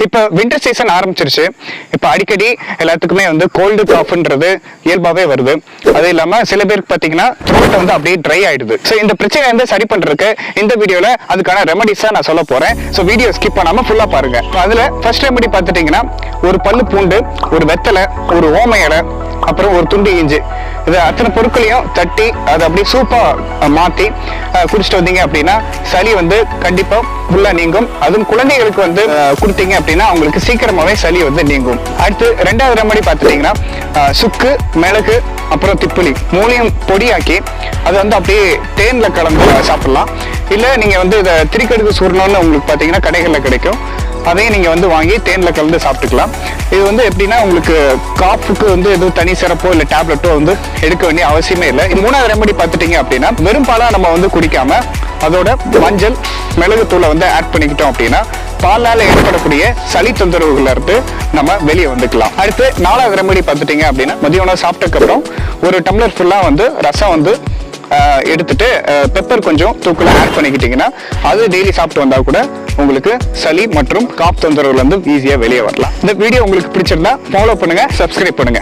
இப்போ winter season ஆரம்பிச்சிருச்சு. இப்போ அடிக்கடி எல்லாத்துக்குமே வந்து கோல்டு காஃப்ன்றது இயல்பாகவே வருது. அது இல்லாமல் சில பேருக்கு பார்த்தீங்கன்னா த்ரோட் வந்து அப்படியே ட்ரை ஆயிடுது. ஸோ இந்த பிரச்சனை வந்து சரி பண்ணுறதுக்கு இந்த வீடியோவில் அதுக்கான ரெமடிஸாக நான் சொல்ல போகிறேன். ஸோ வீடியோ ஸ்கிப் பண்ணாமல் ஃபுல்லாக பாருங்கள். அதில் ஃபர்ஸ்ட் ரெமடி பார்த்துட்டிங்கன்னா ஒரு பல்லு பூண்டு, ஒரு வெத்தலை, ஒரு ஓம இலை, அப்புறம் ஒரு துண்டு இஞ்சி, இது அத்தனை பொருட்களையும் தட்டி அதை அப்படியே சூப்பாக மாற்றி குடிச்சிட்டு வந்தீங்க அப்படின்னா சளி வந்து கண்டிப்பாக ஃபுல்லாக நீங்கும். அதுவும் குழந்தைகளுக்கு வந்து கொடுத்தீங்க அப்படின்னா அவங்களுக்கு சீக்கிரமாகவே சளி வந்து நீங்கும். அடுத்து ரெண்டாவது ரெமடி பார்த்துட்டிங்கன்னா சுக்கு, மிளகு, அப்புறம் திப்புளி மூணையும் பொடியாக்கி அதை வந்து அப்படியே தேனில் கலந்து சாப்பிடலாம். இல்லை நீங்கள் வந்து இதை திரிக்கடுக்கு சூரணம்னு உங்களுக்கு பார்த்தீங்கன்னா கடைகளில் கிடைக்கும். அதையும் நீங்கள் வந்து வாங்கி தேனில் கலந்து சாப்பிட்டுக்கலாம். இது வந்து எப்படின்னா உங்களுக்கு காஃபுக்கு வந்து எதுவும் தனி சிறப்போ இல்லை டேப்லெட்டோ வந்து எடுக்க வேண்டிய அவசியமே இல்லை. இது மூணாவது ரெமடி பார்த்துட்டிங்க அப்படின்னா வெறும் பாலாக நம்ம வந்து குடிக்காம அதோட மஞ்சள், மிளகுத்தூளை வந்து ஆட் பண்ணிக்கிட்டோம் அப்படின்னா பாலால் ஏற்படக்கூடிய சளி தொந்தரவுகள்ல இருந்து நம்ம வெளியே வந்துக்கலாம். அடுத்து நாலாவது ரெமடி பார்த்துட்டிங்க அப்படின்னா மதிய உணவு சாப்பிட்டதுக்கப்புறம் ஒரு டம்ளர் ஃபுல்லாக வந்து ரசம் வந்து எடுத்துட்டு பெப்பர் கொஞ்சம் தூக்கில் ஆட் பண்ணிக்கிட்டீங்கன்னா அது டெய்லி சாப்பிட்டு வந்தால் கூட உங்களுக்கு சளி மற்றும் காஃப் தொந்தரவுல இருந்து ஈஸியாக வெளியே வரலாம். இந்த வீடியோ உங்களுக்கு பிடிச்சிருந்தா ஃபாலோ பண்ணுங்க, சப்ஸ்கிரைப் பண்ணுங்க.